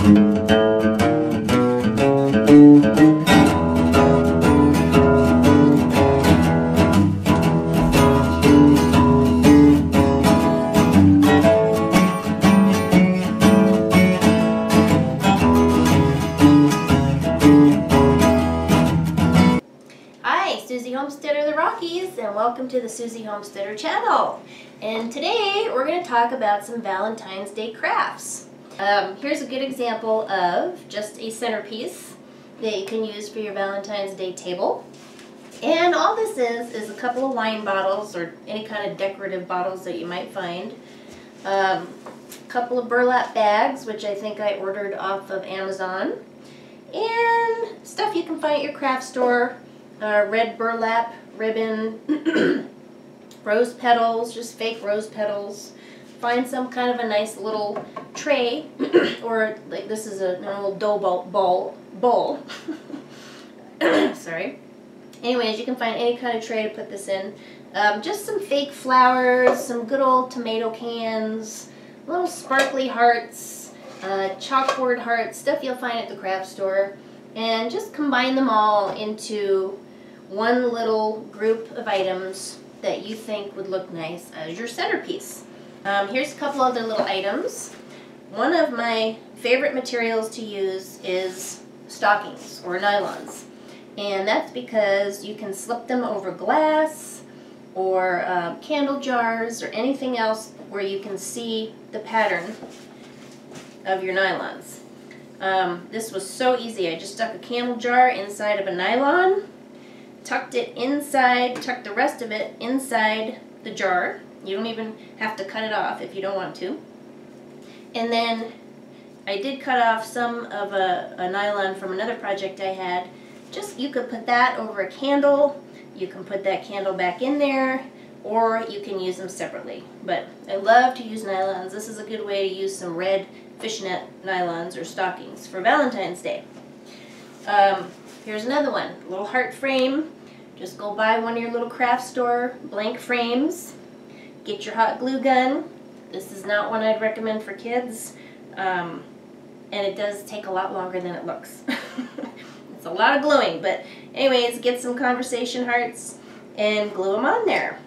Homesteader of the Rockies, and welcome to the Susie Homesteader channel. And today we're going to talk about some Valentine's Day crafts. Here's a good example of just a centerpiece that you can use for your Valentine's Day table. And all this is a couple of wine bottles or any kind of decorative bottles that you might find. A couple of burlap bags, which I think I ordered off of Amazon. And stuff you can find at your craft store. Red burlap ribbon, rose petals, just fake rose petals. Find some kind of a nice little tray, or like this is an old dough bowl. Sorry. Anyways, you can find any kind of tray to put this in. Just some fake flowers, some good old tomato cans, little sparkly hearts, chalkboard hearts, stuff you'll find at the craft store. And just combine them all into one little group of items that you think would look nice as your centerpiece. Here's a couple other little items. One of my favorite materials to use is stockings or nylons. And that's because you can slip them over glass or candle jars or anything else where you can see the pattern of your nylons. This was so easy. I just stuck a candle jar inside of a nylon, tucked it inside, tucked the rest of it inside the jar. You don't even have to cut it off if you don't want to. And then I did cut off some of a nylon from another project I had. Just, you could put that over a candle, you can put that candle back in there, or you can use them separately. But I love to use nylons. This is a good way to use some red fishnet nylons or stockings for Valentine's Day. Here's another one, a little heart frame. Just go buy one of your little craft store blank frames. Get your hot glue gun. This is not one I'd recommend for kids. And it does take a lot longer than it looks. It's a lot of gluing, but anyways, get some conversation hearts and glue them on there.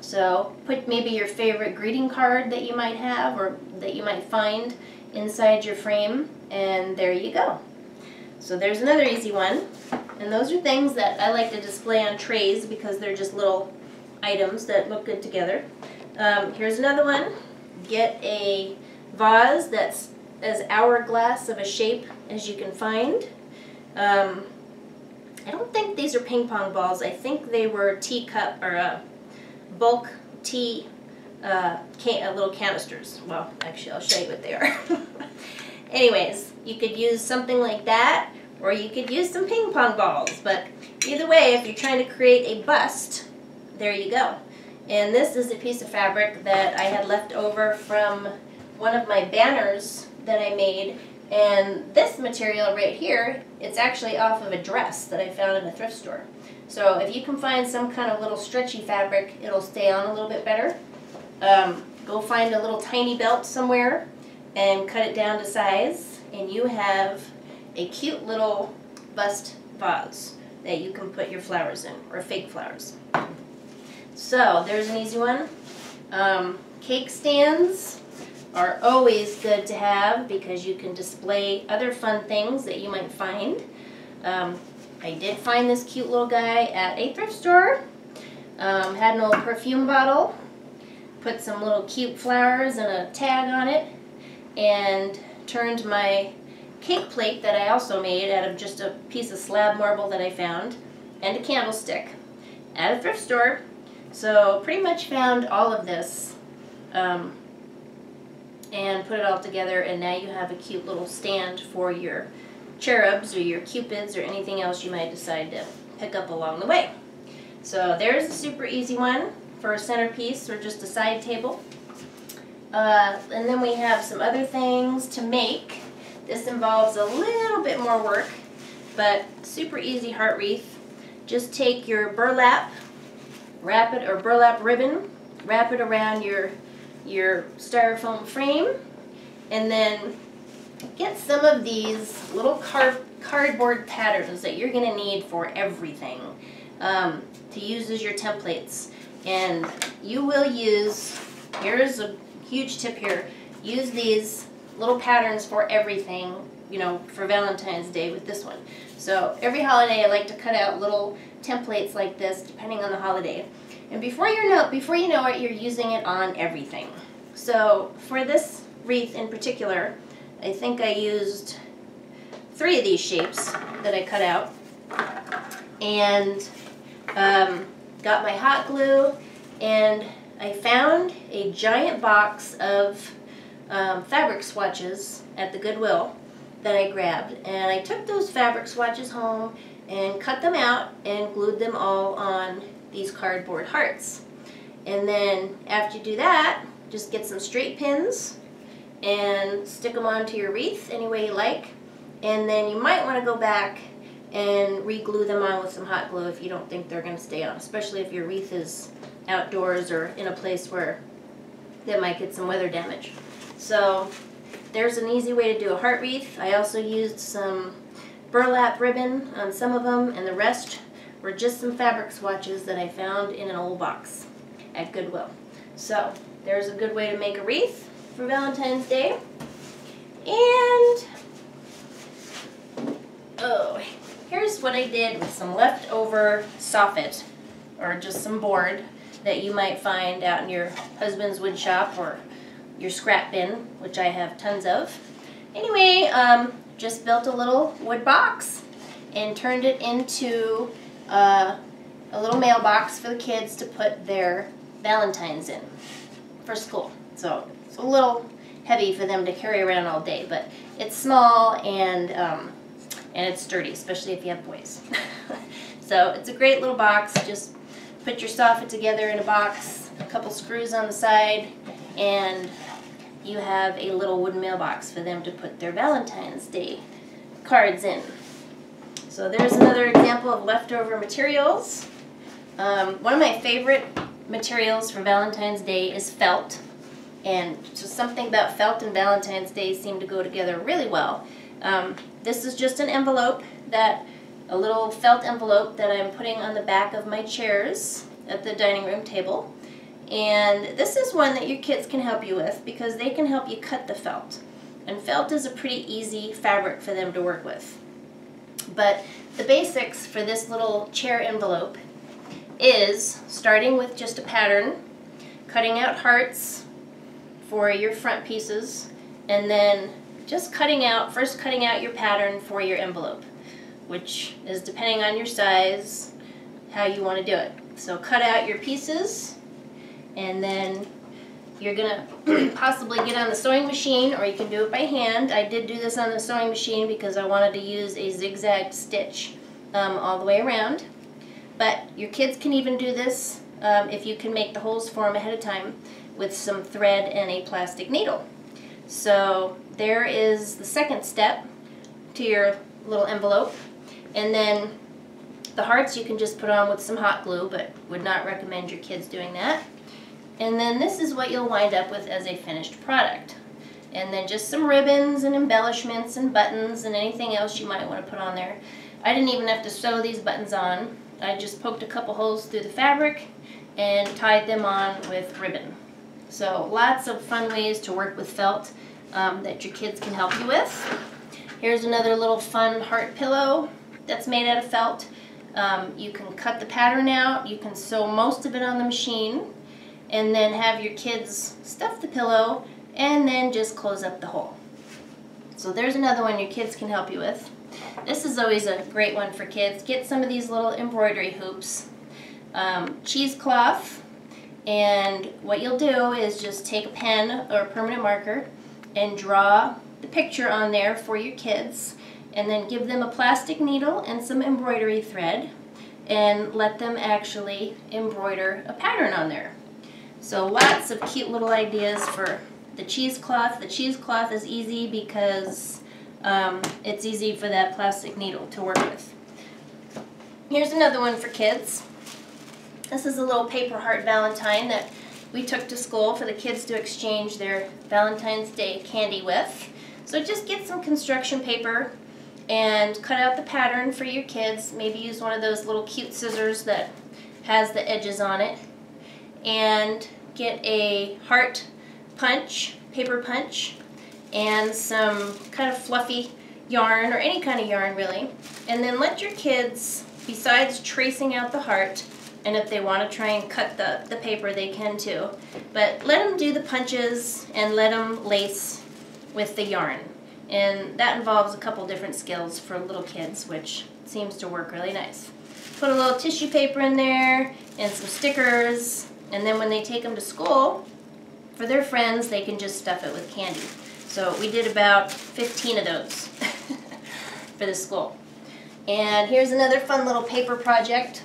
So put maybe your favorite greeting card that you might have or that you might find inside your frame, and there you go. So there's another easy one. And those are things that I like to display on trays because they're just little items that look good together. Here's another one. Get a vase that's as hourglass of a shape as you can find. I don't think these are ping pong balls. I think they were teacup or bulk tea little canisters. Well, actually, I'll show you what they are. Anyways, you could use something like that, or you could use some ping pong balls. But either way, if you're trying to create a bust, there you go. And this is a piece of fabric that I had left over from one of my banners that I made. And this material right here, it's actually off of a dress that I found in a thrift store. So if you can find some kind of little stretchy fabric, it'll stay on a little bit better. Go find a little tiny belt somewhere and cut it down to size, and you have a cute little bust vase that you can put your flowers in, or fake flowers. So there's an easy one. Cake stands are always good to have because you can display other fun things that you might find. I did find this cute little guy at a thrift store. Had an old perfume bottle, put some little cute flowers and a tag on it, and turned my cake plate that I also made out of just a piece of slab marble that I found, and a candlestick at a thrift store. So pretty much found all of this and put it all together, and now you have a cute little stand for your cherubs or your cupids or anything else you might decide to pick up along the way. So there's a super easy one for a centerpiece or just a side table. And then we have some other things to make. This involves a little bit more work, but super easy heart wreath. Just take your burlap, wrap it, or burlap ribbon, wrap it around your styrofoam frame, and then get some of these little cardboard patterns that you're going to need for everything to use as your templates. And you will use, here's a huge tip here, use these little patterns for everything, you know, for Valentine's Day with this one. So every holiday I like to cut out little templates like this depending on the holiday. And before you know it, you're using it on everything. So for this wreath in particular, I think I used 3 of these shapes that I cut out, and got my hot glue, and I found a giant box of fabric swatches at the Goodwill that I grabbed, and I took those fabric swatches home and cut them out and glued them all on these cardboard hearts. And then after you do that, just get some straight pins and stick them onto your wreath any way you like. And then you might want to go back and re-glue them on with some hot glue if you don't think they're going to stay on, especially if your wreath is outdoors or in a place where they might get some weather damage. So there's an easy way to do a heart wreath. I also used some burlap ribbon on some of them, and the rest were just some fabric swatches that I found in an old box at Goodwill. So there's a good way to make a wreath for Valentine's Day. And oh, here's what I did with some leftover soffit, or just some board that you might find out in your husband's wood shop or your scrap bin, which I have tons of. Anyway, just built a little wood box and turned it into a little mailbox for the kids to put their Valentines in for school. So it's a little heavy for them to carry around all day, but it's small and it's sturdy, especially if you have boys. So it's a great little box. Just put your soffit together in a box, a couple screws on the side, and you have a little wooden mailbox for them to put their Valentine's Day cards in. So there's another example of leftover materials. One of my favorite materials for Valentine's Day is felt, and just something about felt and Valentine's Day seem to go together really well. This is just an envelope, a little felt envelope that I'm putting on the back of my chairs at the dining room table. And this is one that your kids can help you with because they can help you cut the felt. And felt is a pretty easy fabric for them to work with. But the basics for this little chair envelope is starting with just a pattern, cutting out hearts for your front pieces, and then just first cutting out your pattern for your envelope, which is depending on your size, how you want to do it. So cut out your pieces, and then you're going to possibly get on the sewing machine, or you can do it by hand. I did do this on the sewing machine because I wanted to use a zigzag stitch all the way around. But your kids can even do this if you can make the holes for them ahead of time with some thread and a plastic needle. So there is the second step to your little envelope. And then the hearts you can just put on with some hot glue, but would not recommend your kids doing that. And then this is what you'll wind up with as a finished product. And then just some ribbons and embellishments and buttons and anything else you might want to put on there. I didn't even have to sew these buttons on. I just poked a couple holes through the fabric and tied them on with ribbon. So lots of fun ways to work with felt that your kids can help you with. Here's another little fun heart pillow that's made out of felt. You can cut the pattern out, you can sew most of it on the machine, and then have your kids stuff the pillow and then just close up the hole. So there's another one your kids can help you with. This is always a great one for kids. Get some of these little embroidery hoops, cheesecloth, and what you'll do is just take a pen or a permanent marker and draw the picture on there for your kids, and then give them a plastic needle and some embroidery thread and let them actually embroider a pattern on there. So lots of cute little ideas for the cheesecloth. The cheesecloth is easy because it's easy for that plastic needle to work with. Here's another one for kids. This is a little paper heart Valentine that we took to school for the kids to exchange their Valentine's Day candy with. So just get some construction paper and cut out the pattern for your kids. Maybe use one of those little cute scissors that has the edges on it. And get a heart punch, paper punch, and some kind of fluffy yarn, or any kind of yarn really. And then let your kids, besides tracing out the heart, and if they want to try and cut the paper, they can too, but let them do the punches and let them lace with the yarn. And that involves a couple different skills for little kids, which seems to work really nice. Put a little tissue paper in there and some stickers, and then when they take them to school for their friends, they can just stuff it with candy. So we did about 15 of those for the school. And here's another fun little paper project.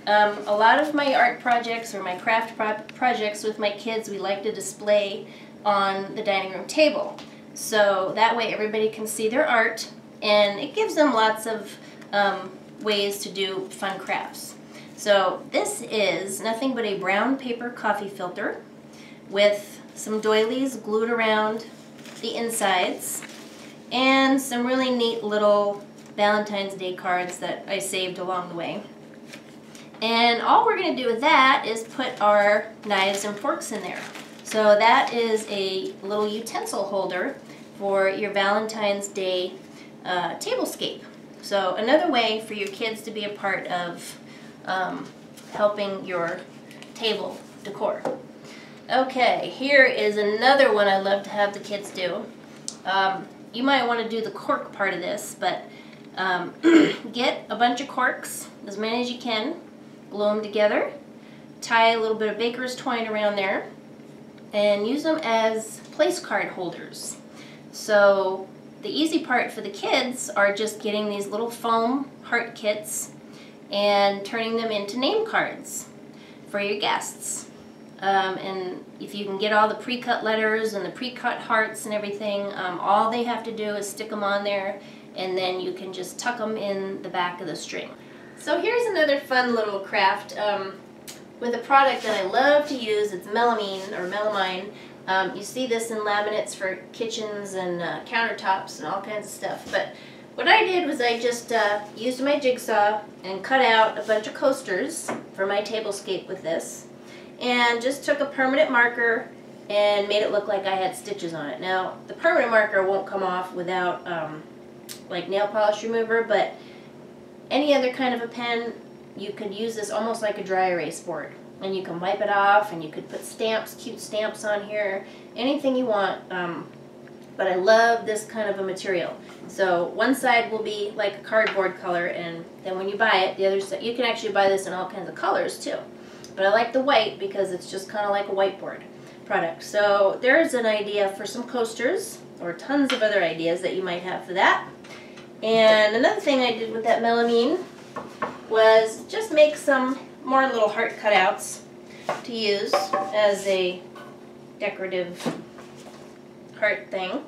A lot of my art projects or my craft projects with my kids, we like to display on the dining room table. So that way everybody can see their art, and it gives them lots of ways to do fun crafts. So this is nothing but a brown paper coffee filter with some doilies glued around the insides and some really neat little Valentine's Day cards that I saved along the way. And all we're going to do with that is put our knives and forks in there. So that is a little utensil holder for your Valentine's Day tablescape. So another way for your kids to be a part of helping your table decor. Okay, here is another one I love to have the kids do. You might want to do the cork part of this, but get a bunch of corks, as many as you can, glue them together, tie a little bit of baker's twine around there, and use them as place card holders. So the easy part for the kids are just getting these little foam heart kits and turning them into name cards for your guests. And if you can get all the pre-cut letters and the pre-cut hearts and everything, all they have to do is stick them on there, and then you can just tuck them in the back of the string. So here's another fun little craft with a product that I love to use. It's melamine or melamine. You see this in laminates for kitchens and countertops and all kinds of stuff. But what I did was I just used my jigsaw and cut out a bunch of coasters for my tablescape with this, and just took a permanent marker and made it look like I had stitches on it. Now, the permanent marker won't come off without like nail polish remover, but any other kind of a pen, you could use this almost like a dry erase board. And you can wipe it off, and you could put stamps, cute stamps on here, anything you want. But I love this kind of a material. So one side will be like a cardboard color, and then when you buy it, the other side, you can actually buy this in all kinds of colors too. But I like the white because it's just kind of like a whiteboard product. So there's an idea for some coasters, or tons of other ideas that you might have for that. And another thing I did with that melamine was just make some more little heart cutouts to use as a decorative heart thing.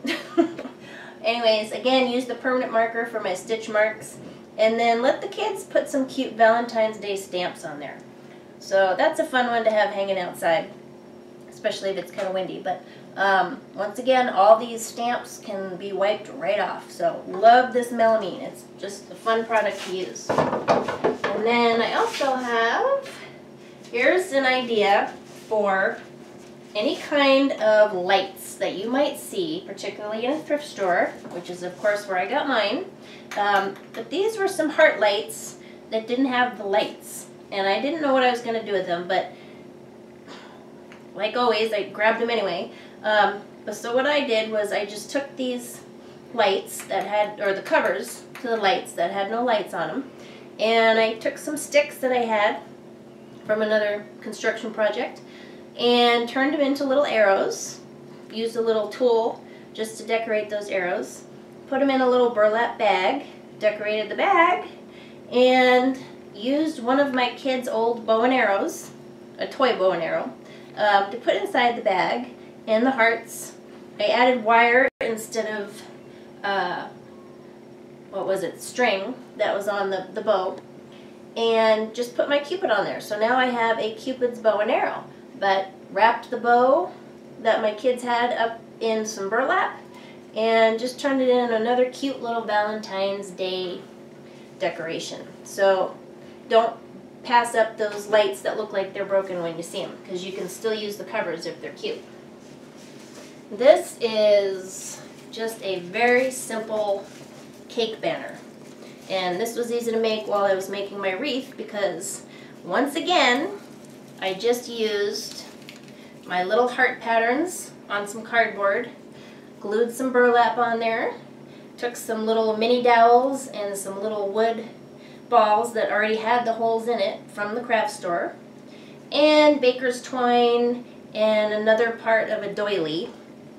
Anyways, again, use the permanent marker for my stitch marks, and then let the kids put some cute Valentine's Day stamps on there. So that's a fun one to have hanging outside, especially if it's kind of windy. But once again, all these stamps can be wiped right off. So love this melamine. It's just a fun product to use. And then I also have, here's an idea for any kind of lights that you might see, particularly in a thrift store, which is of course where I got mine. But these were some heart lights that didn't have the lights, and I didn't know what I was going to do with them, but like always, I grabbed them anyway. So what I did was I just took these lights that had, or the covers to the lights that had no lights on them, and I took some sticks that I had from another construction project and turned them into little arrows. Used a little tool just to decorate those arrows. Put them in a little burlap bag, decorated the bag, and used one of my kids' old bow and arrows, a toy bow and arrow, to put inside the bag, and the hearts. I added wire instead of, what was it, string that was on the bow, and just put my Cupid on there. So now I have a Cupid's bow and arrow, but wrapped the bow that my kids had up in some burlap, and just turned it into another cute little Valentine's Day decoration. So don't pass up those lights that look like they're broken when you see them, because you can still use the covers if they're cute. This is just a very simple cake banner. And this was easy to make while I was making my wreath, because once again, I just used my little heart patterns on some cardboard, glued some burlap on there, took some little mini dowels and some little wood balls that already had the holes in it from the craft store, and baker's twine and another part of a doily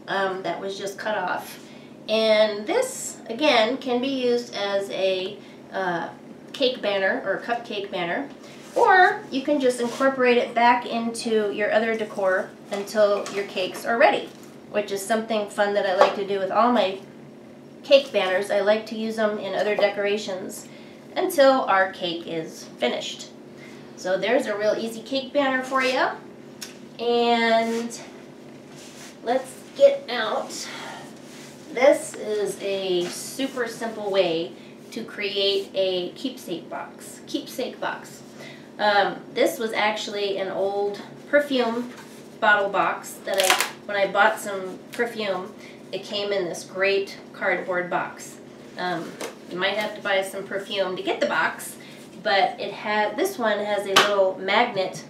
that was just cut off. And this, again, can be used as a cake banner or cupcake banner, or you can just incorporate it back into your other decor until your cakes are ready, which is something fun that I like to do with all my cake banners. I like to use them in other decorations until our cake is finished. So there's a real easy cake banner for you. And let's get out. This is a super simple way to create a keepsake box. This was actually an old perfume bottle box that when I bought some perfume, it came in this great cardboard box. You might have to buy some perfume to get the box, but this one has a little magnet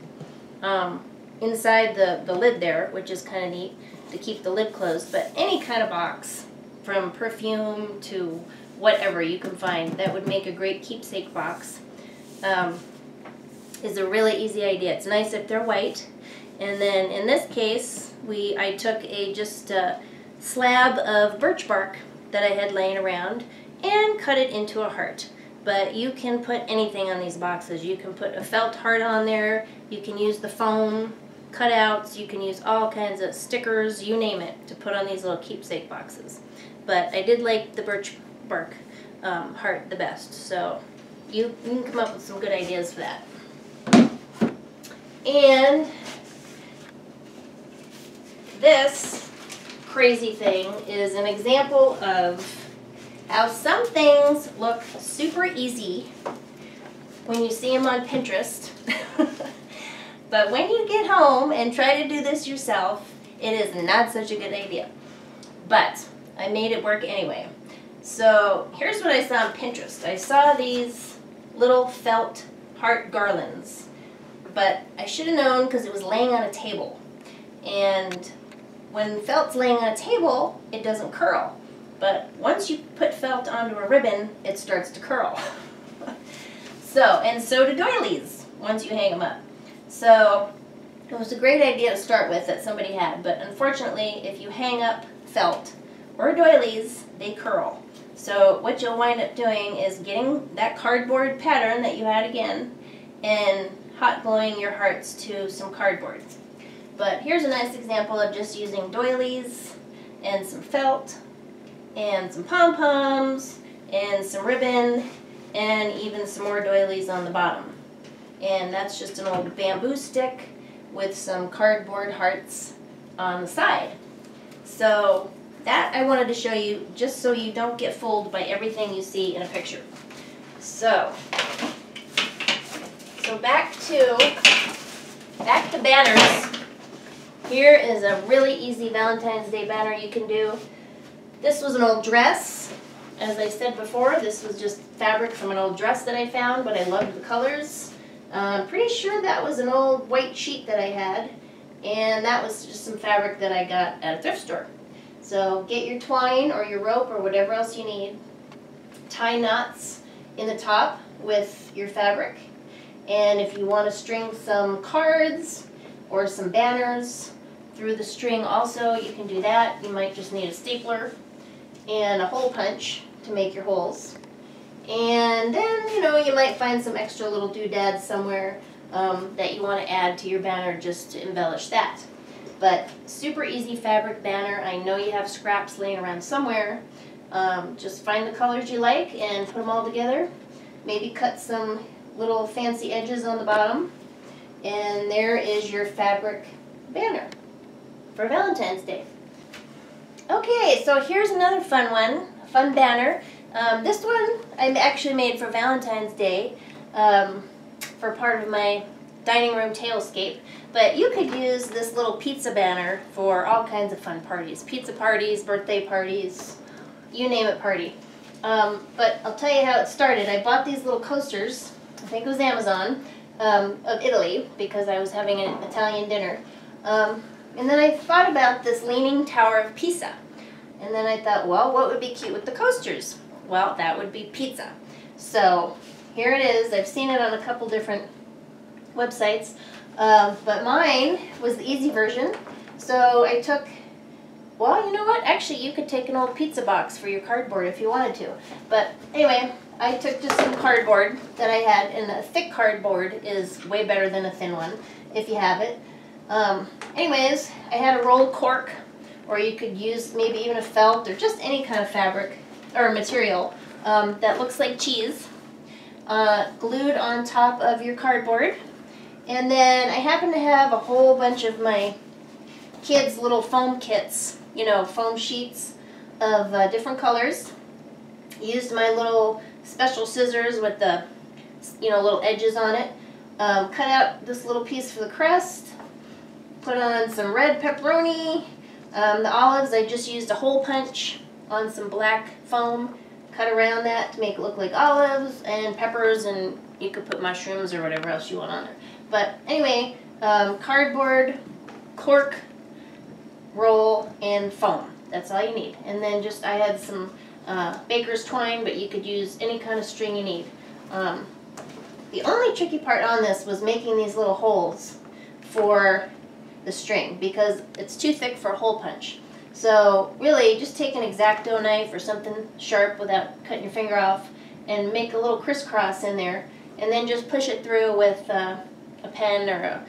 inside the lid there, which is kind of neat to keep the lid closed. But any kind of box, from perfume to whatever you can find that would make a great keepsake box, is a really easy idea. It's nice if they're white. And then in this case, I took just a slab of birch bark that I had laying around and cut it into a heart. But you can put anything on these boxes. You can put a felt heart on there, you can use the foam cutouts, you can use all kinds of stickers, you name it, to put on these little keepsake boxes. But I did like the birch bark heart the best, so you can come up with some good ideas for that. And this crazy thing is an example of how some things look super easy when you see them on Pinterest. But when you get home and try to do this yourself, it is not such a good idea. But I made it work anyway. So here's what I saw on Pinterest. I saw these little felt heart garlands, but I should have known because it was laying on a table. And when felt's laying on a table, it doesn't curl. But once you put felt onto a ribbon, it starts to curl. So do doilies once you hang them up. So it was a great idea to start with that somebody had, but unfortunately, if you hang up felt or doilies, they curl. So what you'll wind up doing is getting that cardboard pattern that you had again and hot gluing your hearts to some cardboard. But here's a nice example of just using doilies and some felt and some pom-poms and some ribbon and even some more doilies on the bottom. And that's just an old bamboo stick with some cardboard hearts on the side. So that I wanted to show you just so you don't get fooled by everything you see in a picture. So back to banners. Here is a really easy Valentine's Day banner you can do. This was an old dress. As I said before, this was just fabric from an old dress that I found, but I loved the colors. I'm pretty sure that was an old white sheet that I had, and that was just some fabric that I got at a thrift store. So get your twine or your rope or whatever else you need. Tie knots in the top with your fabric. And if you want to string some cards or some banners through the string also, you can do that. You might just need a stapler and a hole punch to make your holes. And then, you might find some extra little doodads somewhere that you want to add to your banner just to embellish that. But super easy fabric banner. I know you have scraps laying around somewhere. Just find the colors you like and put them all together. Maybe cut some little fancy edges on the bottom. And there is your fabric banner for Valentine's Day. Okay, so here's another fun one, a fun banner. This one I actually made for Valentine's Day for part of my dining room tailscape. But you could use this little pizza banner for all kinds of fun parties. Pizza parties, birthday parties, you name it party. But I'll tell you how it started. I bought these little coasters, I think it was Amazon, of Italy, because I was having an Italian dinner. And then I thought about this Leaning Tower of Pisa. And then I thought, well, what would be cute with the coasters? Well, that would be pizza. So here it is. I've seen it on a couple different websites. But mine was the easy version. So I took, well, you know what? Actually, you could take an old pizza box for your cardboard if you wanted to. But anyway, I took just some cardboard that I had, and a thick cardboard is way better than a thin one, if you have it. Anyways, I had a rolled cork, or you could use maybe even a felt or just any kind of fabric or material that looks like cheese, glued on top of your cardboard. And then I happen to have a whole bunch of my kids' little foam kits, you know, foam sheets of different colors. Used my little special scissors with the, you know, little edges on it. Cut out this little piece for the crest. Put on some red pepperoni. The olives, I just used a hole punch on some black foam. Cut around that to make it look like olives, and peppers, and you could put mushrooms or whatever else you want on there. But anyway, cardboard, cork, roll, and foam. That's all you need. And then just, I had some baker's twine, but you could use any kind of string you need. The only tricky part on this was making these little holes for the string, because it's too thick for a hole punch. So really, just take an X-Acto knife or something sharp without cutting your finger off, and make a little crisscross in there, and then just push it through with a pen or a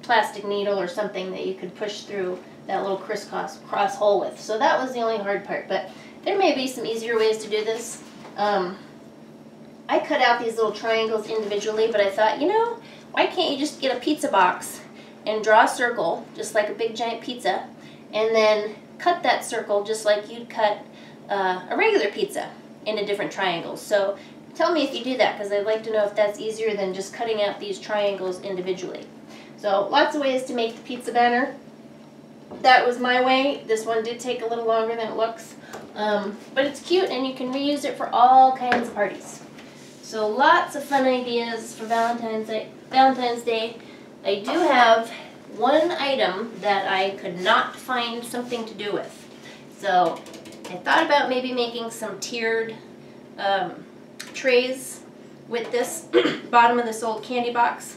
plastic needle or something that you could push through that little crisscross hole with. So that was the only hard part, but there may be some easier ways to do this. I cut out these little triangles individually, but I thought, you know, why can't you just get a pizza box and draw a circle, just like a big giant pizza, and then cut that circle just like you'd cut a regular pizza into different triangles. So tell me if you do that, because I'd like to know if that's easier than just cutting out these triangles individually. So lots of ways to make the pizza banner. That was my way. This one did take a little longer than it looks, but it's cute, and you can reuse it for all kinds of parties. So lots of fun ideas for Valentine's Day. I do have one item that I could not find something to do with. So I thought about maybe making some tiered trays with this bottom of this old candy box,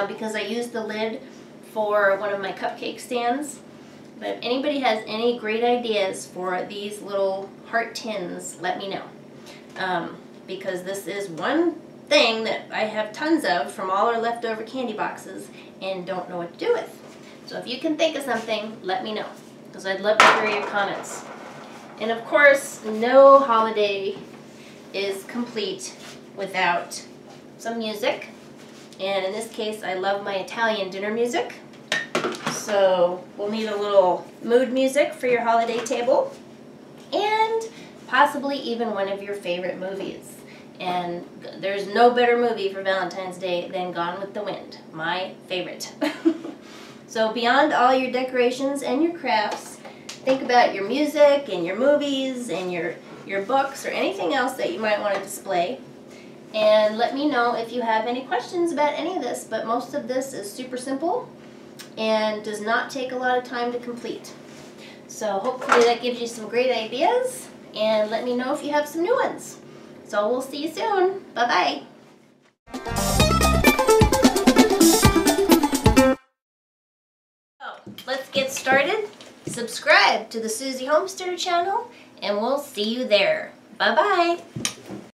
because I used the lid for one of my cupcake stands. But if anybody has any great ideas for these little heart tins, let me know. Because this is one thing that I have tons of from all our leftover candy boxes and don't know what to do with. So if you can think of something, let me know, because I'd love to hear your comments. And of course, no holiday is complete without some music. And in this case, I love my Italian dinner music. So we'll need a little mood music for your holiday table, and possibly even one of your favorite movies. And there's no better movie for Valentine's Day than Gone with the Wind, my favorite. So beyond all your decorations and your crafts, think about your music and your movies and your books or anything else that you might want to display. And let me know if you have any questions about any of this, but most of this is super simple and does not take a lot of time to complete. So hopefully that gives you some great ideas, and let me know if you have some new ones. So we'll see you soon. Bye-bye. So let's get started. Subscribe to the Susie Homesteader channel, and we'll see you there. Bye-bye.